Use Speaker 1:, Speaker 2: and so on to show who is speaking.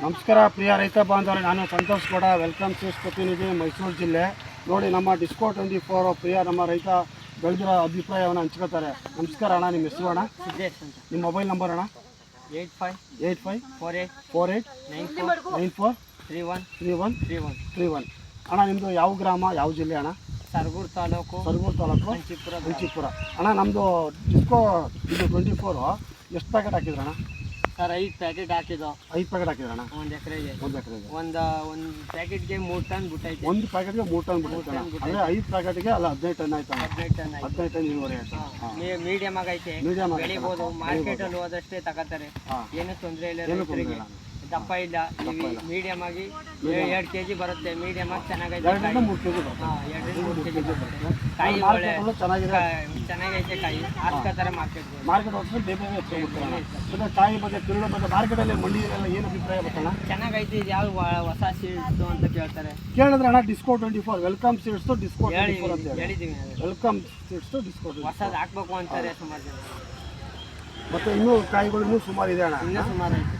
Speaker 1: ನಮಸ್ಕಾರ ಪ್ರಿಯ ರೈತ ಬಾಂಧವರೇ, ನಾನು ಸಂತೋಷ್ ಗೌಡ, ವೆಲ್ಕಮ್ ಸೀಡ್ಸ್ ಪ್ರತಿನಿಧಿ, ಮೈಸೂರು ಜಿಲ್ಲೆ. ನೋಡಿ, ನಮ್ಮ ಡಿಸ್ಕೋ 24 ಪ್ರಿಯ ನಮ್ಮ ರೈತ ಬೆಳೆದಿರೋ ಅಭಿಪ್ರಾಯವನ್ನು ಹಂಚ್ಕೋತಾರೆ. ನಮಸ್ಕಾರ ಅಣ್ಣ, ನಿಮ್ಮ ಹೆಸರು ಅಣ್ಣ?
Speaker 2: ಸಿದ್ದೇಶ್ ಅಂತ.
Speaker 1: ನಿಮ್ಮ ಮೊಬೈಲ್ ನಂಬರ್ ಅಣ್ಣ?
Speaker 2: 854848943131
Speaker 1: ಅಣ್ಣ, ನಿಮ್ಮದು ಯಾವ ಗ್ರಾಮ, ಯಾವ ಜಿಲ್ಲೆ ಅಣ್ಣ?
Speaker 2: ಸರಗೂರು ತಾಲೂಕು,
Speaker 1: ಹಂಚಿಪುರ. ಅಣ್ಣ, ನಮ್ಮದು ಡಿಸ್ಕೋ ಇದು 24 ಎಷ್ಟು ಪ್ಯಾಕೆಟ್ ಹಾಕಿದ್ರಣ್ಣ?
Speaker 2: ಸರ್ 5 ಪ್ಯಾಕೆಟ್ ಹಾಕಿದ್ದು.
Speaker 1: 5 ಪ್ಯಾಕೆಟ್ ಹಾಕಿದ್ರಣ್ಣ?
Speaker 2: ಒಂದು ಎಕರೆಗೆ
Speaker 1: ಒಂದು
Speaker 2: ಪ್ಯಾಕೆಟ್ಗೆ 3 ಟನ್ ಬಿಟ್ಟೈತೆ.
Speaker 1: ಒಂದು ಪ್ಯಾಕೆಟ್ಗೆ 3 ಟನ್ ಬಿಟ್ಟೈತೆ. ಅಂದರೆ 5 ಪ್ಯಾಕೆಟ್ಗೆ ಅಲ್ಲ 15 ಟನ್ ಆಯ್ತು. 15 ಟನ್ ಇಳುವರಿ ಆಯ್ತು.
Speaker 2: ಮೀಡಿಯಮ್ ಆಗೈತೆ, ಬೆಳಿಬೋದು. ಮಾರ್ಕೆಟಲ್ಲಿ ಹೋದಷ್ಟೇ ತಗೋತಾರೆ, ಏನು ತೊಂದರೆ ಇಲ್ಲ ರೈತರಿಗೆ. ದಪ್ಪ ಇಲ್ಲ, ಮೀಡಿಯಮ್ ಆಗಿ 2 kg ಬರುತ್ತೆ. ಮೀಡಿಯಮ್ ಆಗಿ ಚೆನ್ನಾಗೈತೆ.
Speaker 1: 2 3 kg ಬರುತ್ತೆ.
Speaker 2: 2 3 kg ಬರುತ್ತೆ. ಕಾಯಿ ಒಳ್ಳೆ ಚೆನ್ನಾಗೈತೆ. ಕಾಯಿ ಹಾಕ್ತಾರೆ ಮಾರ್ಕೆಟ್
Speaker 1: ಹೋಗ್ತಾರೆ, ಬೇಗ ಹೆಚ್ಚಾಗುತ್ತೆ. ಕಾಯಿ ಬಗ್ಗೆ ತಿರುಳು ಬಗ್ಗೆ ಮಾರ್ಕೆಟಲ್ಲಿ ಮಂಡಿಯಲ್ಲೆಲ್ಲ ಏನು ಅಭಿಪ್ರಾಯ ಬರ್ತಣ್ಣ?
Speaker 2: ಚೆನ್ನಾಗೈತೆ. ಇದು ಯಾವ ಹೊಸ ಸೀಡ್ಸ್ ಅಂತ ಕೇಳ್ತಾರೆ.
Speaker 1: ಕೇಳಿದ್ರೆ ಅಣ್ಣ, ಡಿಸ್ಕೋ 24 ವೆಲ್ಕಮ್ ಸೀಡ್ಸ್ ಡಿಸ್ಕೋ 24 ಅಂತ
Speaker 2: ಹೇಳಿದ್ದೀವಿ.
Speaker 1: ವೆಲ್ಕಮ್ ಸೀಡ್ಸ್ ಡಿಸ್ಕೋ
Speaker 2: ಹೊಸದು ಹಾಕ್ಬೇಕು ಅಂತಾರೆ ಸುಮಾರು ಜನ.
Speaker 1: ಮತ್ತೆ ಇನ್ನೂ ಕಾಯಿಗಳು ಇನ್ನೂ ಸುಮಾರು ಇದೆ ಅಣ್ಣ.
Speaker 2: ಇನ್ನೂ ಸುಮಾರು ಐತೆ.